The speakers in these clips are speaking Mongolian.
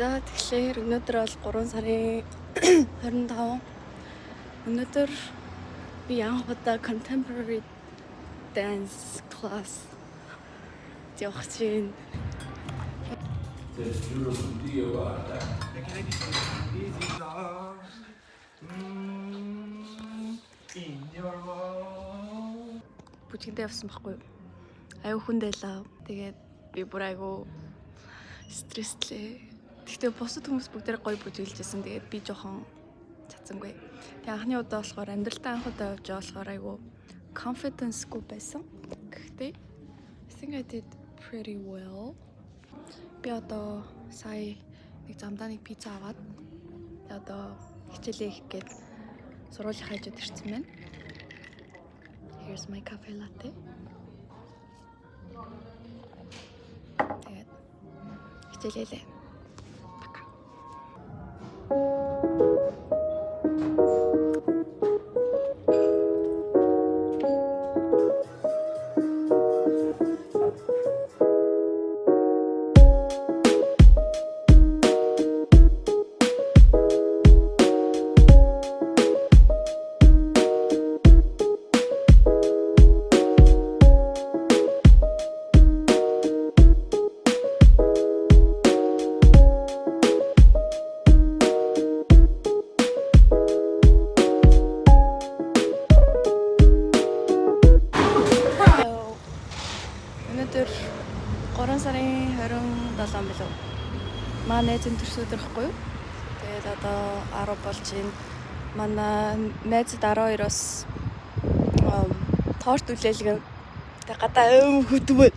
За тэгэхээр өнөөдөр бол 3 сарын 25. Өнөөдөр би анх удаа contemporary dance class явах чинь. Бүжигэндээ явсан байхгүй юу? Аюу хүндэлээ. Тэгээд би бүр аюу стресслээ. Гэхдээ бусад хүмүүс бүгдээр гоё бүжиглэжсэн. Тэгээд би жоохон цацсангүй. Тэгээд анхны удаа болохоор амьдралтаа анх удаа явж байгаа болохоор аюу confidence-гүй байсан. Гэхдээ I think I did pretty well. Би одоо сая нэг замдаа нэг пицца аваад одоо хичээлээ хийх гээд сургуулийн хажууд ирсэн байна. Here's my cafe latte. Тэгээд хичээлээ. Пока. Өнөөдөр 3 сарын 27 билүү. Манай найзын төрс өдөр гэхгүй юу? Тэгээд одоо 10 болж байна. Манай найзад 12-оос торт үлээлгэн. Тэгээд гадаа хөдөлмөр.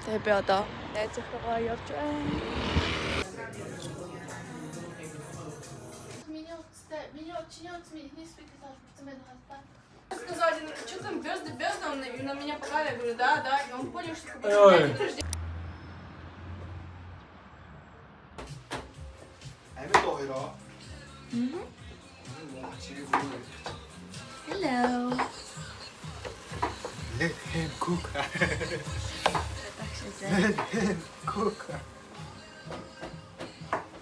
Тэгээд би одоо найзынхаа явж байна. Меня очень не спекатал, что меня хватает. Сказали, что там звезды, он на меня показали, я говорю, да, и он понял, что день рождения. Hello. Let him cook. Let him cook.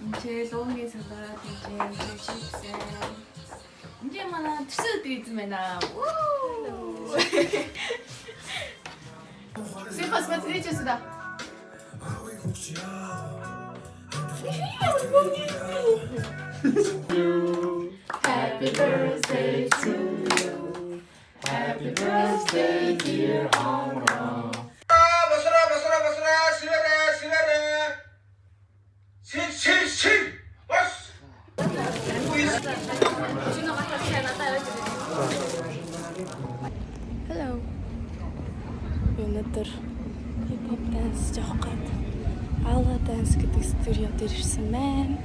이제 소원이 사다 이제 쉽세. 이제 만나 түсөөдгийзмэна. Все, посмотрите сюда. Happy birthday to you. Happy birthday dear Aura. Hello. Өнөөдөр hip-hop dance жоох гад Ala dance гэдэг студио дээр ирсэн байна.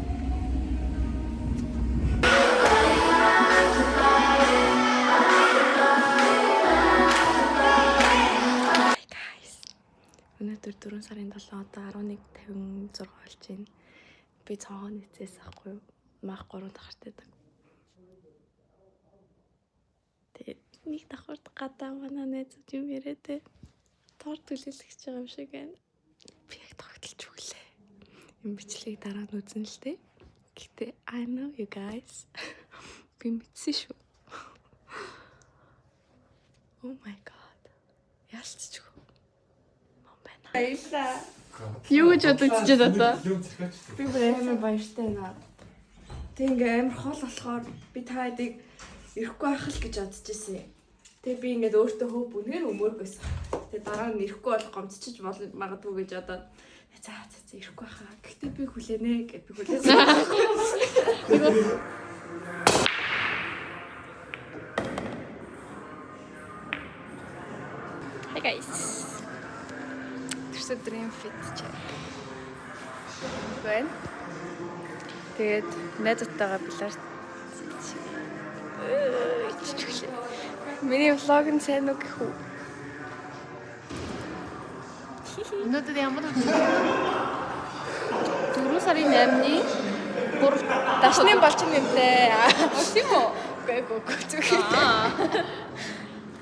Өнөөдөр 4 сарын 7 одоо 11:56 болж байна. Би цаогоо нэцээс ахгүй юу? Мах 3 давхартай даг. Тэгээд нэг давхарт гадаа манай найзууд юм яриад торт төлөөлөгч байгаа юм шиг байна. Би яг тогтолж өглөө. Юм бичлэгийг дараа нь үзнэ л дээ. Гэтэ I know you guys. Би мэдсэн шүү. Oh my god. Ялцчих. Баярлаа. Юу гэж бодож байна? Би амар баяртай байна. Тэг ингээ амар хол болохоор би та хэдийг ирэхгүй байх л гэж бодож ирсэн. Тэг би ингээд өөртөө хөөп үнээр өмөргөөс. Тэг дараа нь ирэхгүй бол гомцчих магадгүй гэж одоо за ирэхгүй байхаа. Гэхдээ би хүлээнэ гэж би хүлээсэн. Hey guys. Өдрийн fit check. Байна. Тэгээд найзтайгаа билард. Миний влог нь сайн уу гэх үү? Өнөөдөр ямар 4 сарын 8-ны бүр дашны болчин нэмтэй. Тийм үү? Үгүй зүгээр.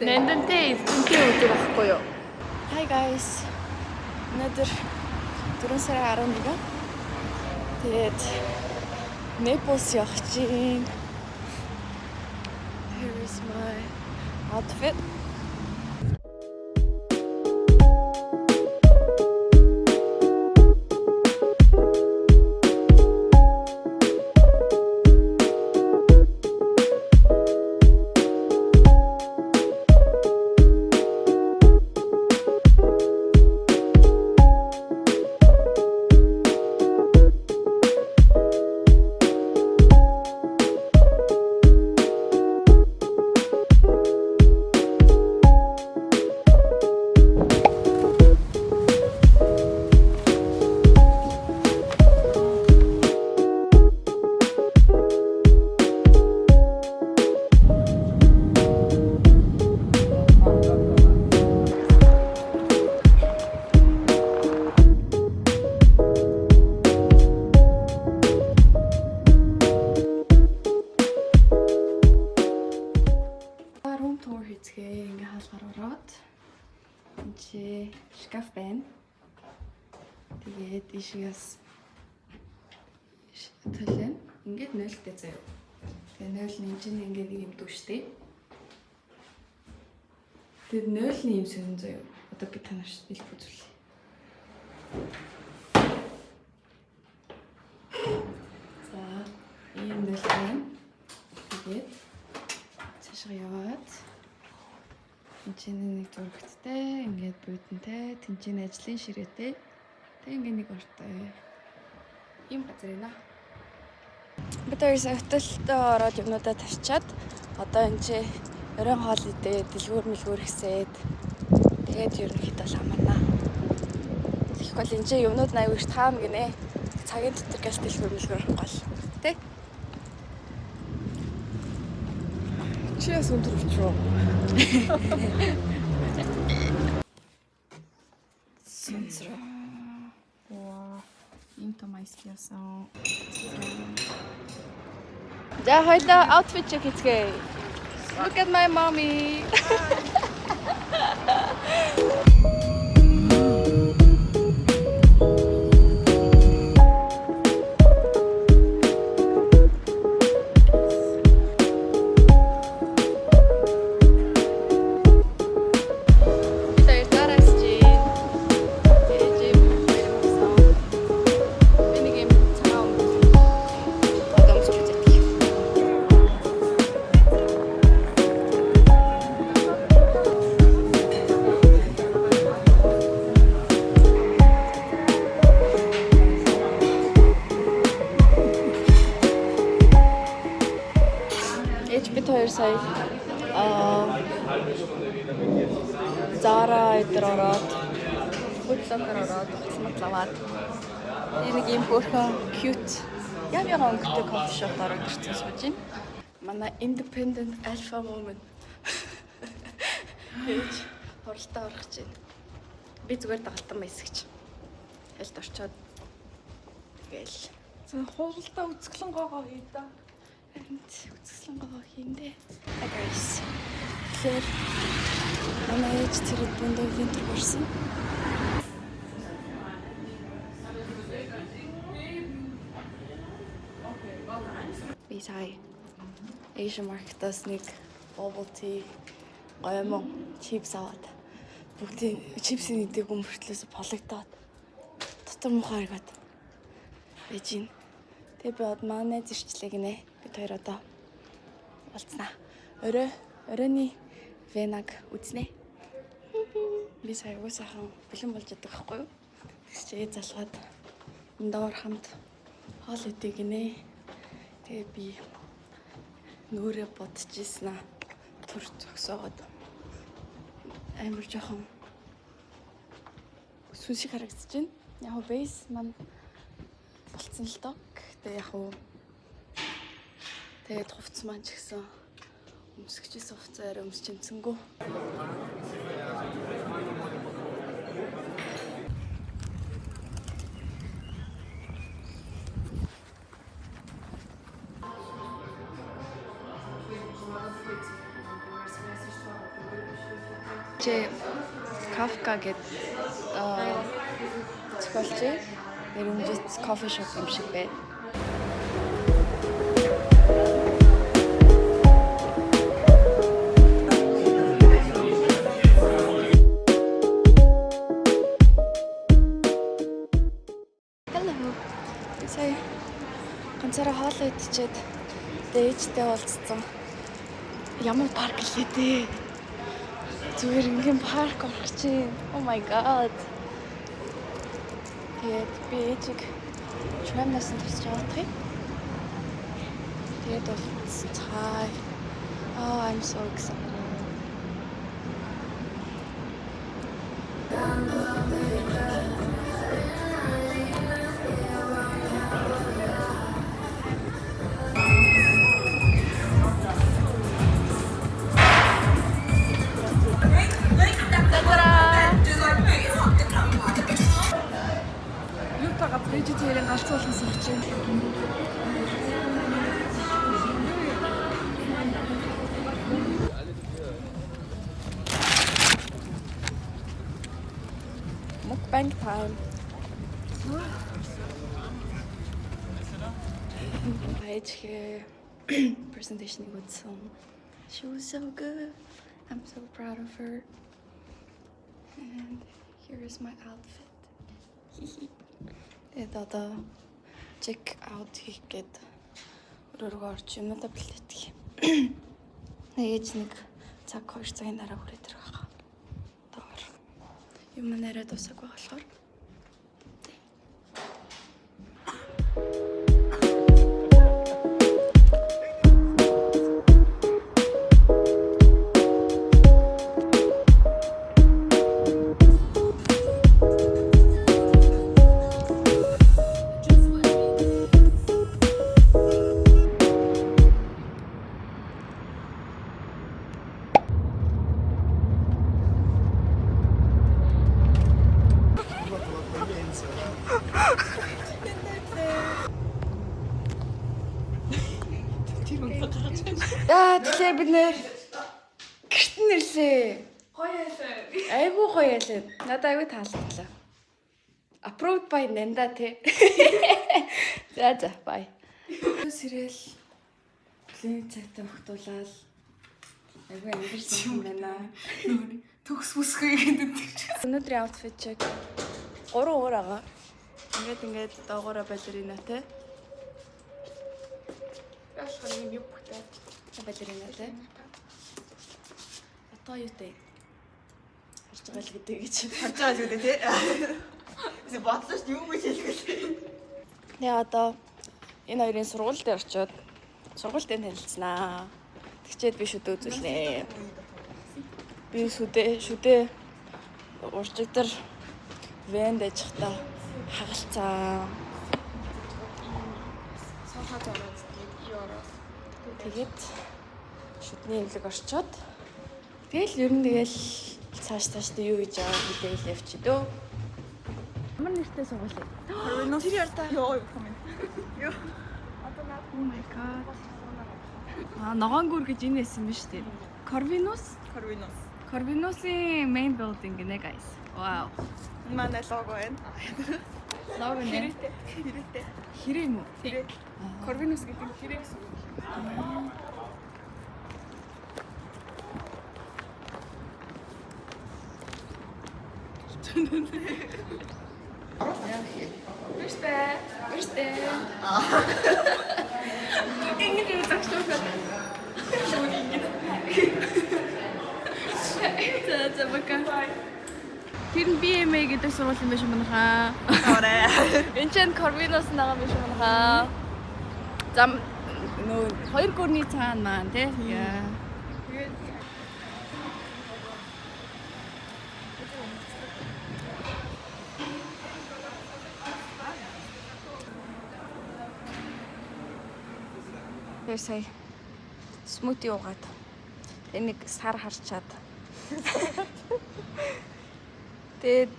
Нандинтэй эзэнтэй өдөр байхгүй юу? Hi guys. Өнөөдөр 4 сарын 11. Тэгээд Naples явах чинь. Here is my outfit. Room tour хийцгээ ингээ хаалгаар ороод энэ чи шкаф байна. Тэгээд ишгээс төлөн ингээд 0-тэй заяа. Тэгээ 0 нь чинь ингээ нэг юм дүүштэй. Тэгээд 0-ны юм сонин заяа. Одоо би танаас илб үзүүлье. За, ийм 0 байна. Тэгээд яваад тэнцэнэ нэг зурагттай ингээд буудантай тэнцэнэ ажлын ширээтэй тэг ингээд нэг ортой ийм газар байна. Бид хоёр хотелд ороод юмнуудаа тавьчаад одоо энэ чи оройн хоол идээд дэлгүүр мэлгүүр хэсээд тэгээд ерөнхийдөө ламарнаа. Тэгэхгүй л энэ чи юмнууд аягүй их таам гинэ. Цагийн дотор гэлт дэлгүүр мэлгүүр гол тэг. Чиэс өндрөвчөө. Сэнсра. Вау. Into my skills. За хоёлаа outfit check хийцгээе. Look at my mommy. Бид хоёр сая Zara дээр ороод Footlocker ороод цэцмэт лаваад нэг юм хөөрхөн cute яв өнгөтэй кофе шоп ороод ирсэн сууж байна. Манай independent alpha woman. Ээж хуралдаа орох гэж байна. Би зүгээр дагалдан байсагч. Ялд орчоод тэгэл. За хуралдаа үцгэлэн гоогоо хий да. Үцгэлэн гоогоо хийндээ. Guys. Тэгэхээр манай ээж зэрэг бүндээ винтер борсон. Би сая Asian Market-аас нэг bubble tea гоёмон чипс аваад бүгдийн чипсийн идэг өмөртлөөс пологдоод дотор мухаа харгаад байж гин. Тэгээ би од манай зэрчлээ гинэ. Бид хоёр одоо болцнаа. Оройны венаг үзнэ. Би сая уусаахан бэлэн болж яддаг байхгүй юу? Тэгсчээ залгаад эндээр хамт хоол идэв гинэ. Тэгээ би нүрээ бодчихсэн аа. Түр зогсоогоод амар жоохон сүншиг харагдаж байна. Яг бейс маань болцсон л доо. Гэхдээ яг тэгээд хувцс маань ч гэсэн өмсгчээс хувцаар өмсч юмсэнгүү. Кафка гэдэг зохиолч Тэр нь just coffee shop юм шиг байна. Сая ганцаараа хоолоо идчихэд ээжтэй уулзсан. Ямар парк лээ дээ. Зүгээр ингээм парк орох чинь. Oh my god. Тэгээд би ээжийг трамнаас нь тусч явах юм. Тэгээд уулзсан цай. Oh, I'm so excited. Vegetarian галзуулсан сууч юм. Mukbang time. Ээжгээ presentation үзсэн. She was so good. I'm so proud of her. And here is my outfit. Тэгээд одоо check out хийх гээд өөрөөгөө орч юмудаа бэлтгэх. Ээж нэг цаг 2 цагийн дараа хүрээд ирэх байгаа. Доор. Юм нэрээ дуусах болохоор. Тэгэхээр бид нэр гэрт нэрлээ. Гоё ялаа. Айгуу гоё ялаа. Надад айгуу таалагдлаа. Approved by Nanda те. За bye. Сэрэл клиник цагтаа өгтүүлаад айгуу амьдэрсэн юм байна. Төгс бүсгүй гэдэг. Өнөөдрийн outfit check 3 өөр байгаа. Ингээд доогоороо балерина те. Яшхан юм бүхтэй. Балерина те. Одоо юу те? Харж байгаа л гэдэг гэж. Харж байгаа л гэдэг тий. Би бодлоо шүү юу гэж хэлгээл. Тэгээ одоо энэ хоёрын сургууль дээр очиод сургуультай танилцсанаа. Тэгчээд би шүдэ үзүүлнэ. Би шүдэ уржигдэр вэнд ажихта хагалцаа. Сохоо зороод ёороо. Тэгээд шүдний имлэг орчоод тэгэл ер нь тэгэл цааш юу хийж байгаа гэдгийг явчих дөө. Ямар нэртэй сургууль вэ? Corvinus. Тэр яар та. Йоо юм. Йоо. Oh my god. Ногоон гүр гэж энэ хэсэм биш үү? Corvinus? Corvinus. Corvinus-ийн main building гинэ guys. Wow. Манай лого байна. Лого нэ. Хэрэгтэй. Хэрэг юм уу? Хэрэг. Corvinus гэдэг хэрэг гэсэн үг. Верстэй. Ингэж загшуулсан. За бака. Тэр нь BMA гэдэг сургууль юм биш үү манайхаа? Орой. Энд чинь Corvinus байгаа биш үү манайхаа? Зам нөө 2 гүрний цаана маань тий. Яа. Тэр сая смути уугаад энийг сар харчаад тэгээд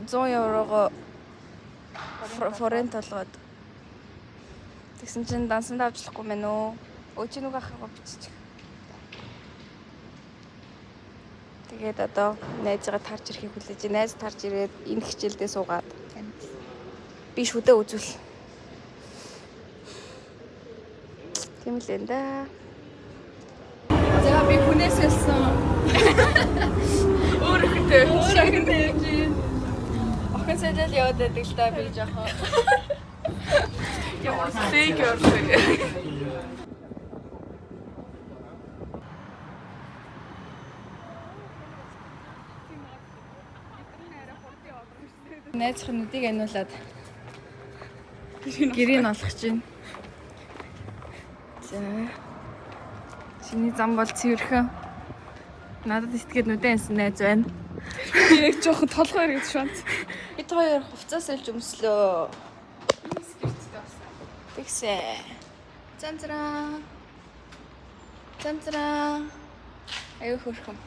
100 еврого форент толгоод тэгсэн чинь дансанд авчлахгүй мэн үү? Өчиг нэг ахыгаа биччих. Тэгээд одоо найзгаа тарж ирэхийг хүлээж, найз тарж ирээд энэ хичээлдээ суугаад Би шүдэ үзүүл. Тийм л энэ да. За би хүнээс хэлсэн. Өөрөөхтэй явж. Охин сэтэл яваад байдаг л да би жоохон. Ямар сэг орсон. Найзах нүдийг аниулаад гэрийг олох чинь. За. Чиний зам бол цэвэрхэн. Надад итгэхэд нүдэн ансан найз байна. Би яг жоохон толгой ирээд шант. Бид хоёр хувцас элж өмслөө. Тэгсэ. Занзраа. Аюу хөрхөн.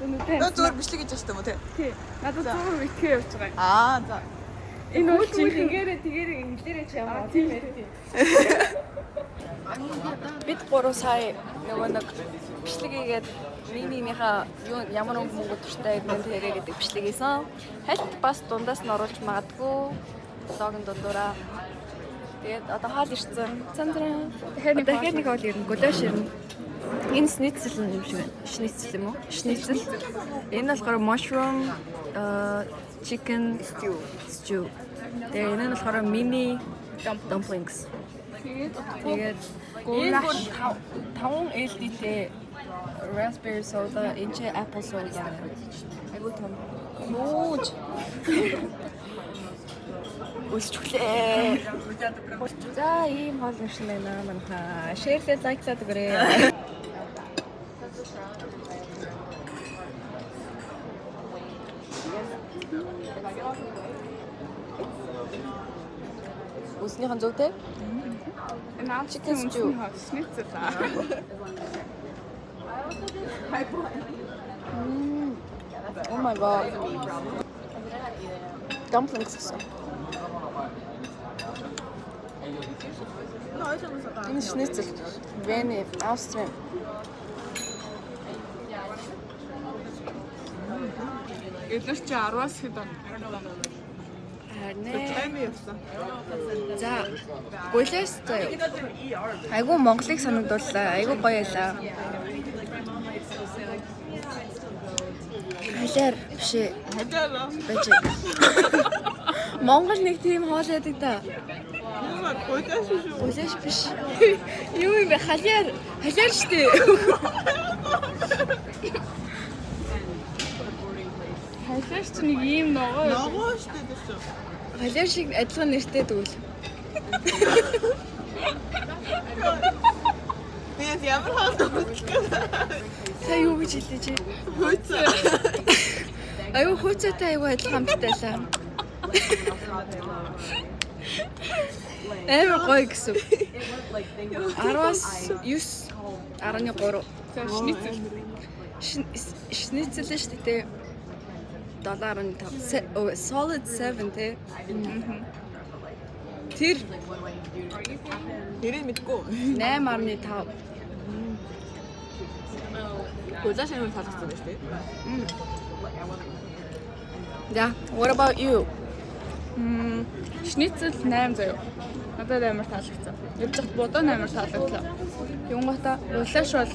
Зүгээр бичлэг гэж байна шүү дээ. Тий. Надад зураг итгэе явж байгаа. Аа за. Энэ үл тэгээрээ хэлээрээ чи яваа. Тийм ээ. Бид 3 сая нөгөө нэг бичлэг хийгээд минийхээ ямар мөнгө төртэй эднэнд хэрэг гэдэг бичлэг хийсэн. Хальт бас дундаас нь оруулж магадгүй. Логон дундураа. Тэгээд одоо хаал ирсэн. Цандраа. Дахиад нэг хоол ирнэ. Гулаш ирнэ. Энэ шницл юм шиг байна. Шницл юм уу? Шницл. Энэ болохоор mushroom chicken stew. Тэгээ энэ нь болохоор mini dumplings. Тэгээд энэ бол 5 LD-тэй raspberry soda, энэ apple soda. Айгуу том. Нууж. Үсчлээ. За ийм хоол ирсэн байна манайхаа. Шеэрлээ лайклаад өгөөрэй. Үснийхэн зөв те? Энэ Chicken stew. Шницэл. Oh my god. Dumplings гэсэн. Энэ шницэл. Вене, Австрия. Эдгээр чи 10-аас хэд он? Харин. За. Гулээс айгу Монголыг санагдууллаа. Айгу гоё ялаа. Халиар биш ээ. Хадаа. Бэж. Монгол нэг тийм хоол яадаг да. Гулээс биш. Юу юм бэ? Халиар штэ. Халиаш чи нэг ийм ногоо. Ногоо шүү дээ гэсэн. Халиар шиг адилхан нэртэй дүүл. Би ямар хаалт өгөх. Та юу гэж хэлээ чи? Хөөцөө. Аюу хөөцөөтэй аюу адилхан амттайлаа. Эвэр гоё гэсэн. 10-аас 9.3. За шницэл. Шницэл шүү дээ. 7.5. Solid 7 те. Тэр Тэрийг мэдгүй. 8.5. Гулаш энэ таалагдсан шүү дээ. Yeah, what about you? Шницэл 8 заяа. Надад амар таалагдсан. Явж хат бодоо амар таалагдлаа. Юунгата улааш бол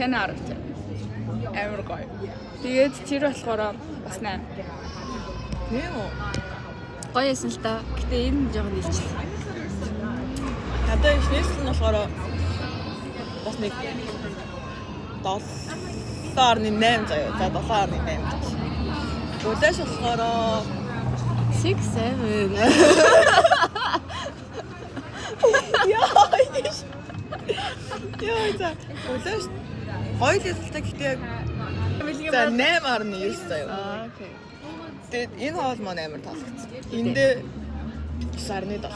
10/10. Амар гоё. Тэгээд тэр болохоор бас 8. Тийм үү? Гоё эсэн л та. Гэтэ энэ жоохон илчлээ. Надад шнэсл нь болохоор бас нэг 7.8 заяа. За 7.8. Гулаш болохоор 6-7. Яа, за. Гулаш гоё л хэлдэг гэхдээ за 8.9 заяа. Аа, окей. Тэгээд энэ хоол маань амар таалагдсан. Эндээ 9.7.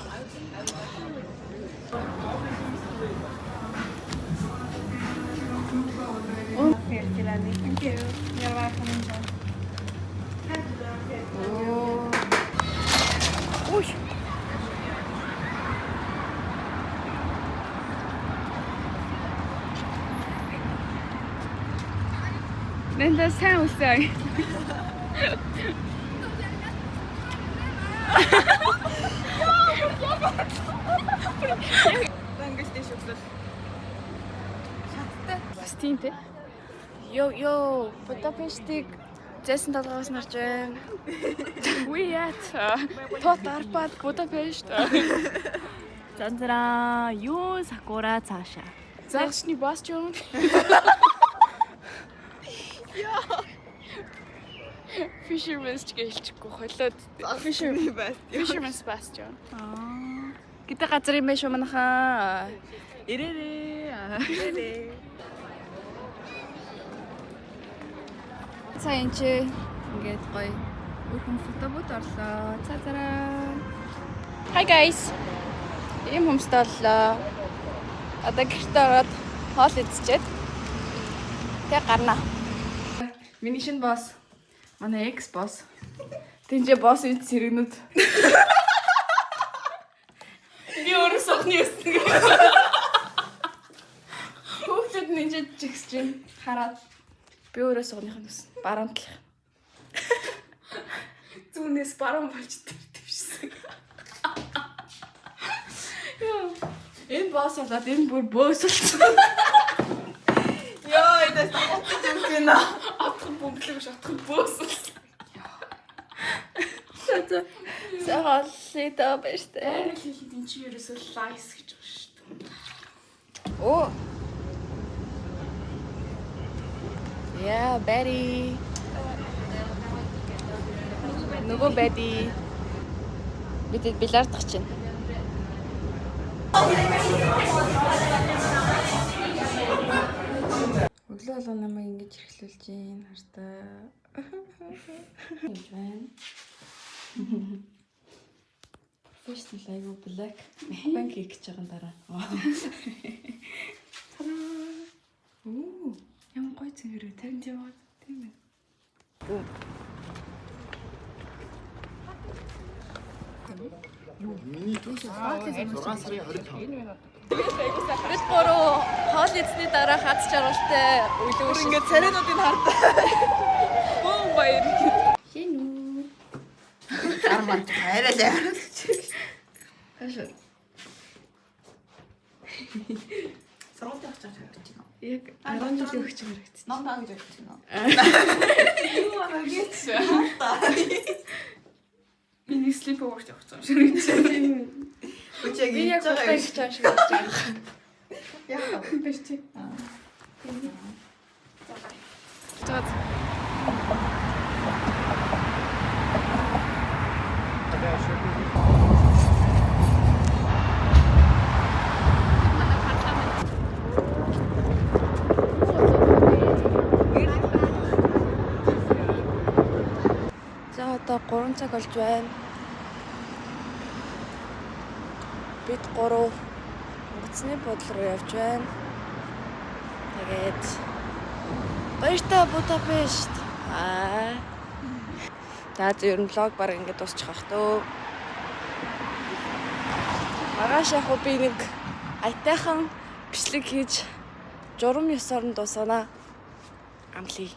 Thank you. You're welcome. Ой. Нэнда сайн үлсээ. Англи дэш өглөө. Бас тийм те. Йоо, Будапештийг зэсэн толгоос марж байна. We at Тот Арпад Будапешт. Занзара юу сакура цаашаа. Загшны бастион. Fisherman's гэлчихгүй холиод. Fisherman's bastion. Гэдэг газар юм байна шүү манайхаа. Ирээрээ. Сайн чи ингээд гоё өрхөн фотобот орлоо. Цаазараа. Hi guys. Ийм хүмүүстэй боллоо. Одоо гэртээ ороод хоол идчихэд тэг гарнаа. Миний шинэ босс. Манай экс босс. Тинжээ босс үт сэргэнүүд. Би өөрөө сохны өснө. Хүүхдүүд нинжээ чигс чинь хараад би өөрөө сохных нь өснө. Баруунтлах. Зүүнээс баруун болж тэртэвшсэн. Энэ босс болоод энэ бүр бөөсөлсөн. Йоо, энэ тохиолдож юм гинэ. Атхан бөмбөлөг шатхан бөөсөлсөн. Сахал лита бэштэй. Арай хэлээд эн чи ерөөсөө лайс гэж байна шүү дээ. Оо. Yeah, Betty. Нөгөө Betty. Бид бильярдах чинь. Өглөө болго намайг ингэж эрхлүүлж гин хартаа. Ինչ байна? Professional айгу black pancake гэж байгаа дараа. Оо, ямар гоё цэвэр тарин яваад тийм ээ. Миний түүш 6 сарын 25. Бид гурав хоол эзний дараа хац жаргалтай үлүүр Ингээд царинуудыг хардаа. Бом баяр. шинүү. Арман арай л яа. Хашаа. Сургуульд явах гэж байна. Яг 10 жил өгч хэрэгцсэн. Ном таа гэж бодож байна. Юу аа гэж. Миний sleepover явах юм шиг. Үчиг Би яг хийж байгаа хөтэй гэж шиг болж байгаа. яа. Биш чи. За одоо 3 цаг болж байна. Бид 3 онгоцны буудлын руу явж байна. Тэгээд баяртай Будапешт. За ер нь влог баг ингээд дуусчих واخ төө. Маргааш яг би нэг айтайхан бичлэг хийж журам ёсоор нь дуусгана. Амлий.